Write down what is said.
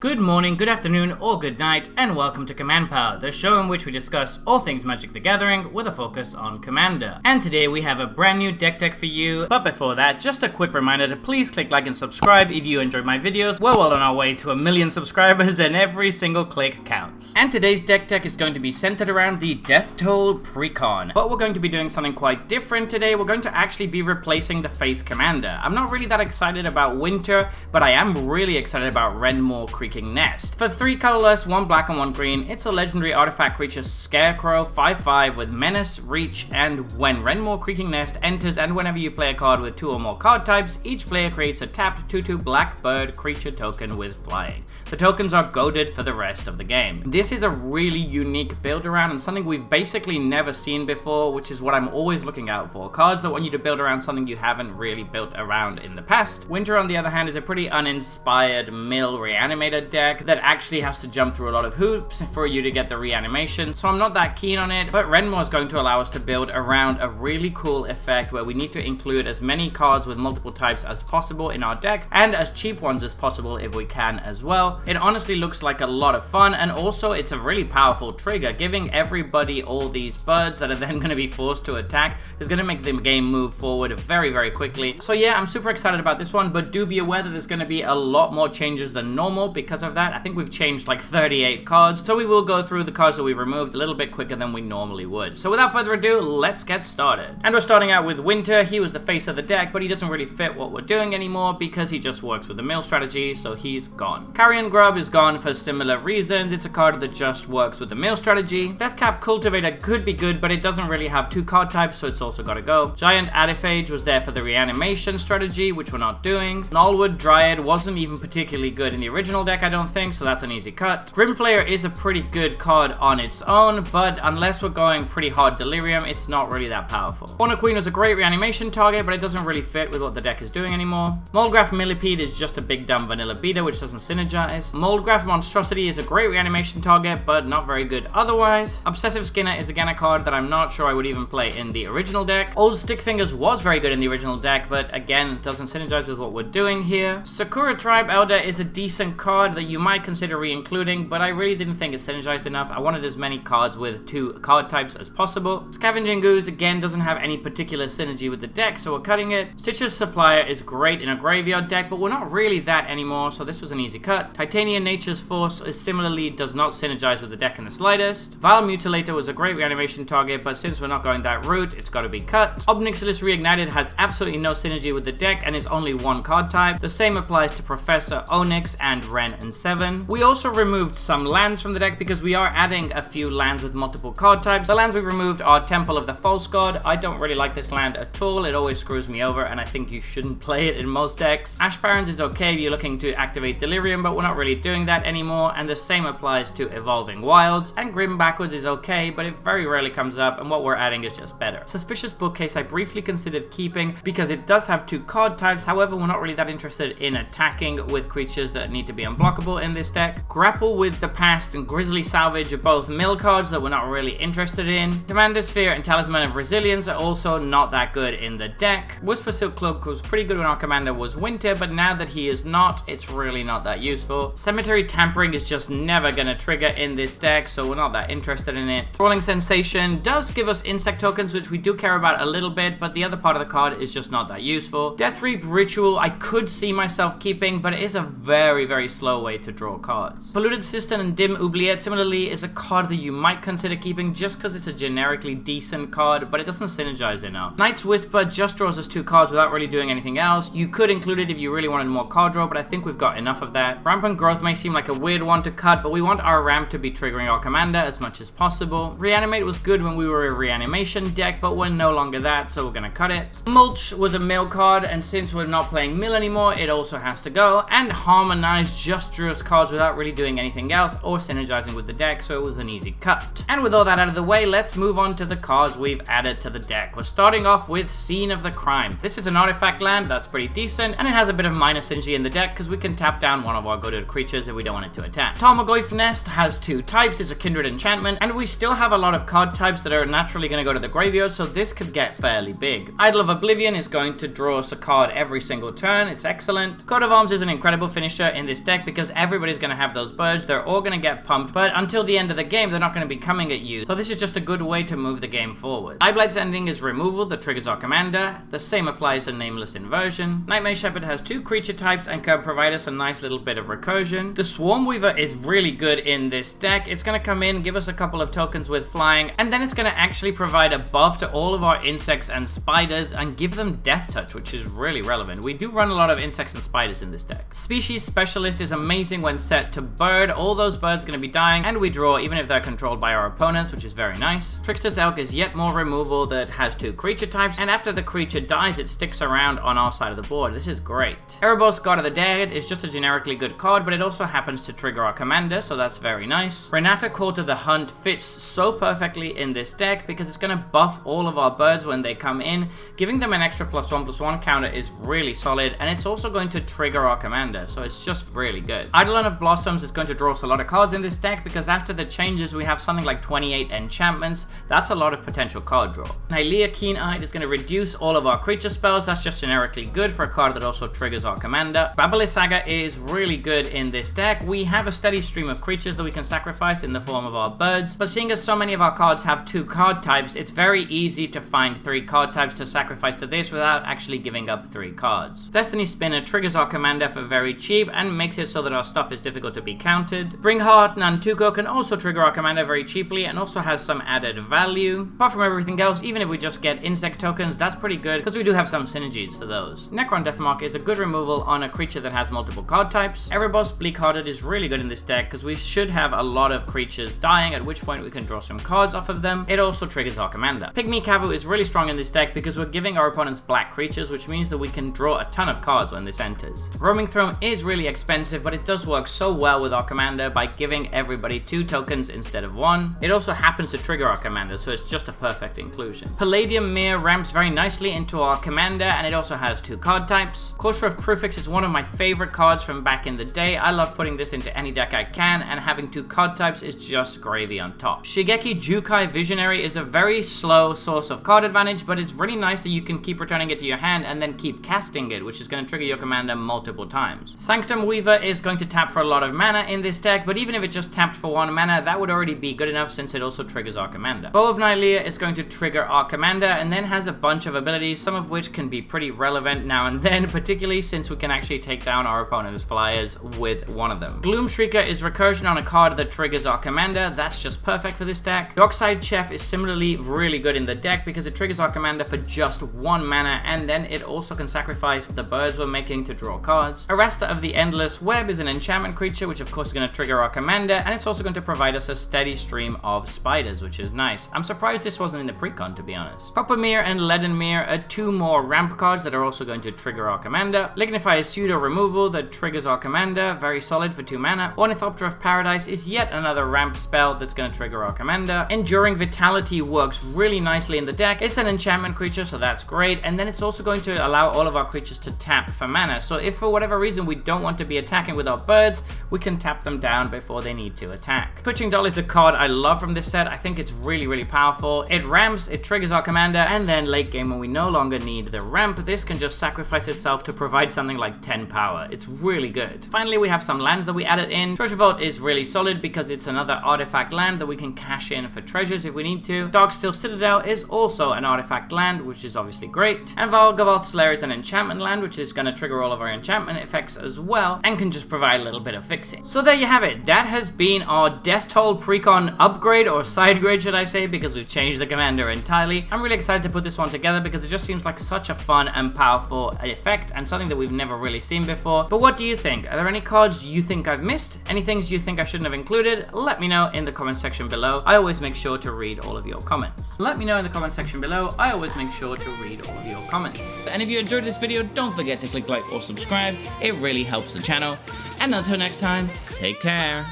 Good morning, good afternoon, or good night, and welcome to Command Power, the show in which we discuss all things Magic the Gathering with a focus on Commander. And today we have a brand new deck tech for you, but before that, just a quick reminder to please click like and subscribe if you enjoy my videos. We're well on our way to 1 million subscribers and every single click counts. And today's deck tech is going to be centered around the Death Toll Precon, but we're going to be doing something quite different today. We're going to actually be replacing the face Commander. I'm not really that excited about Winter, but I am really excited about Rendmaw, Creaking Nest. For 3 colorless, 1 black and 1 green, it's a legendary artifact creature Scarecrow, 5/5 with Menace, Reach, and when Rendmaw Creaking Nest enters and whenever you play a card with 2 or more card types, each player creates a tapped 2/2 black bird creature token with flying. The tokens are goaded for the rest of the game. This is a really unique build around and something we've basically never seen before, which is what I'm always looking out for. Cards that want you to build around something you haven't really built around in the past. Winter, on the other hand, is a pretty uninspired mill reanimator deck that actually has to jump through a lot of hoops for you to get the reanimation, so I'm not that keen on it, but Rendmaw is going to allow us to build around a really cool effect where we need to include as many cards with multiple types as possible in our deck, and as cheap ones as possible if we can as well. It honestly looks like a lot of fun, and also it's a really powerful trigger. Giving everybody all these birds that are then going to be forced to attack is going to make the game move forward very, very quickly. So yeah, I'm super excited about this one, but do be aware that there's going to be a lot more changes than normal because of that. I think we've changed like 38 cards, so we will go through the cards that we've removed a little bit quicker than we normally would. So without further ado, let's get started. And we're starting out with Winter. He was the face of the deck, but he doesn't really fit what we're doing anymore because he just works with the mill strategy, so he's gone. Carrion Grub is gone for similar reasons. It's a card that just works with the mill strategy. Deathcap Cultivator could be good, but it doesn't really have 2 card types, so it's also gotta go. Giant Adiphage was there for the reanimation strategy, which we're not doing. Nullwood Dryad wasn't even particularly good in the original deck, I don't think, so that's an easy cut. Grimflayer is a pretty good card on its own, but unless we're going pretty hard Delirium, it's not really that powerful. Corner Queen was a great reanimation target, but it doesn't really fit with what the deck is doing anymore. Moldgraph Millipede is just a big dumb vanilla beta, which doesn't synergize. Moldgraph Monstrosity is a great reanimation target, but not very good otherwise. Obsessive Skinner is again a card that I'm not sure I would even play in the original deck. Old Stickfingers was very good in the original deck, but again, doesn't synergize with what we're doing here. Sakura Tribe Elder is a decent card that you might consider re-including, but I really didn't think it synergized enough. I wanted as many cards with 2 card types as possible. Scavenging Goose again doesn't have any particular synergy with the deck, so we're cutting it. Stitcher's Supplier is great in a graveyard deck, but we're not really that anymore, so this was an easy cut. Titanian Nature's Force similarly does not synergize with the deck in the slightest. Vile Mutilator was a great reanimation target, but since we're not going that route, it's got to be cut. Obnixilis Reignited has absolutely no synergy with the deck and is only 1 card type. The same applies to Professor Onyx and Ren and 7. We also removed some lands from the deck because we are adding a few lands with multiple card types. The lands we removed are Temple of the False God. I don't really like this land at all. It always screws me over, and I think you shouldn't play it in most decks. Ash Barrens is okay if you're looking to activate Delirium, but we're not really doing that anymore, and the same applies to Evolving Wilds. And Grim Backwards is okay, but it very rarely comes up, and what we're adding is just better. Suspicious Bookcase I briefly considered keeping because it does have 2 card types. However, we're not really that interested in attacking with creatures that need to be unblockable in this deck. Grapple with the Past and Grizzly Salvage are both mill cards that we're not really interested in. Commander Sphere and Talisman of Resilience are also not that good in the deck. Whisper Silk Cloak was pretty good when our commander was Winter, but now that he is not, it's really not that useful. Cemetery Tampering is just never gonna trigger in this deck, so we're not that interested in it. Crawling Sensation does give us insect tokens, which we do care about a little bit, but the other part of the card is just not that useful. Death Reap Ritual I could see myself keeping, but it is a very, very slow way to draw cards. Polluted Cistern and Dim Oubliette similarly is a card that you might consider keeping just because it's a generically decent card, but it doesn't synergize enough. Night's Whisper just draws us 2 cards without really doing anything else. You could include it if you really wanted more card draw, but I think we've got enough of that. Rampant Growth may seem like a weird one to cut, but we want our ramp to be triggering our commander as much as possible. Reanimate was good when we were a reanimation deck, but we're no longer that, so we're gonna cut it. Mulch was a mill card, and since we're not playing mill anymore, it also has to go. And Harmonize just drew us cards without really doing anything else or synergizing with the deck, so it was an easy cut. And with all that out of the way, let's move on to the cards we've added to the deck. We're starting off with Scene of the Crime. This is an artifact land that's pretty decent, and it has a bit of minor synergy in the deck because we can tap down one of our goaded creatures if we don't want it to attack. Tarmogoyf Nest Nest has 2 types, it's a kindred enchantment, and we still have a lot of card types that are naturally going to go to the graveyard, so this could get fairly big. Idol of Oblivion is going to draw us a card every single turn, it's excellent. Coat of Arms is an incredible finisher in this deck because everybody's going to have those birds, they're all going to get pumped, but until the end of the game they're not going to be coming at you, so this is just a good way to move the game forward. Eyeblight's ending is removal that triggers our commander, the same applies to Nameless Inversion. Nightmare Shepherd has 2 creature types and can provide us a nice little bit of recursion. The Swarm Weaver is really good in this deck, it's going to come in, give us a couple of tokens with flying, and then it's going to actually provide a buff to all of our insects and spiders and give them Death Touch, which is really relevant. We do run a lot of insects and spiders in this deck. Species Specialist is amazing when set to bird, all those birds are going to be dying, and we draw even if they're controlled by our opponents, which is very nice. Trickster's Elk is yet more removal that has 2 creature types, and after the creature dies, it sticks around on our side of the board. This is great. Erebos, God of the Dead is just a generically good card, but it also happens to trigger our commander, so that's very nice. Renata, Call to the Hunt fits so perfectly in this deck because it's going to buff all of our birds when they come in. Giving them an extra +1/+1 counter is really solid, and it's also going to trigger our commander, so it's just really good. Eidolon of Blossoms is going to draw us a lot of cards in this deck because after the changes we have something like 28 enchantments. That's a lot of potential card draw. Nylea Keen-Eyed is going to reduce all of our creature spells. That's just generically good for a card that also triggers our commander. Babylon Saga is really good in this deck. We have a steady stream of creatures that we can sacrifice in the form of our birds, but seeing as so many of our cards have 2 card types, it's very easy to find 3 card types to sacrifice to this without actually giving up 3 cards. Destiny Spinner triggers our commander for very cheap and makes it so that our stuff is difficult to be countered. Bringheart Nantuko can also trigger our commander very cheaply and also has some added value. Apart from everything else, even if we just get insect tokens, that's pretty good because we do have some synergies for those. Necron Deathmark is a good removal on a creature that has multiple card types. Erebos Bleakhearted is really good in this deck because we should have a lot of creatures dying, at which point we can draw some cards off of them. It also triggers our commander. Pygmy Cavu is really strong in this deck because we're giving our opponents black creatures, which means that we can draw a ton of cards when this enters. Roaming Throne is really expensive, but it does work so well with our commander by giving everybody 2 tokens instead of 1. It also happens to trigger our commander, so it's just a perfect inclusion. Palladium Mirror ramps very nicely into our commander, and it also has 2 card types. Courser of Crufix is one of my favorite cards from back in the day. I love putting this into any deck I can, and having 2 card types is just gravy on top. Shigeki Jukai Visionary is a very slow source of card advantage, but it's really nice that you can keep returning it to your hand and then keep casting it, which is going to trigger your commander multiple times. Sanctum Weaver is going to tap for a lot of mana in this deck, but even if it just tapped for 1 mana, that would already be good enough since it also triggers our commander. Bow of Nylea is going to trigger our commander and then has a bunch of abilities, some of which can be pretty relevant now and then, particularly since we can actually take down our opponent's flyers with one of them. Gloom Shrieker is recursion on a card that triggers our commander. That's just perfect for this deck. Dockside Chef is similarly really good in the deck because it triggers our commander for just 1 mana, and then it also can sacrifice the birds we're making to draw cards. Arasta of the Endless Web is an enchantment creature, which of course is going to trigger our commander, and it's also going to provide us a steady stream of spiders, which is nice. I'm surprised this wasn't in the Precon, to be honest. Coppermere and Leadenmere are 2 more ramp cards that are also going to trigger our commander. Lignify is pseudo removal that triggers our commander, very solid for 2 mana. Ornithopter of Paradise is yet another ramp spell that's going to trigger our commander. Enduring Vitality works really nicely in the deck. It's an enchantment creature, so that's great, and then it's also going to allow all of our creatures to tap for mana, so if for whatever reason we don't want to be attacking with our birds, we can tap them down before they need to attack. Twitching Doll is a card I love from this set. I think it's really powerful. It ramps, it triggers our commander, and then late game when we no longer need the ramp, this can just sacrifice itself to provide something like 10 power. It's really good. Finally, we have some lands that we added in. Treasure Vault is really solid because it's another artifact land that we can cash in for treasures if we need to. Darksteel Citadel is also an artifact land, which is obviously great. And Valgavoth's Lair is an enchantment land, which is going to trigger all of our enchantment effects as well, and can just provide a little bit of fixing. So there you have it. That has been our Death Toll Precon upgrade, or side grade should I say, because we've changed the commander entirely. I'm really excited to put this one together because it just seems like such a fun and powerful effect and something that we've never really seen before. But what do you think? Are there any cards you think I've missed? Any things you think I shouldn't have included? Let me know in the comment section below. I always make sure to read all of your comments. Let me know in the comment section below. I always make sure to read all of your comments. And if you enjoyed this video, don't forget to click like or subscribe. It really helps the channel. And until next time, take care.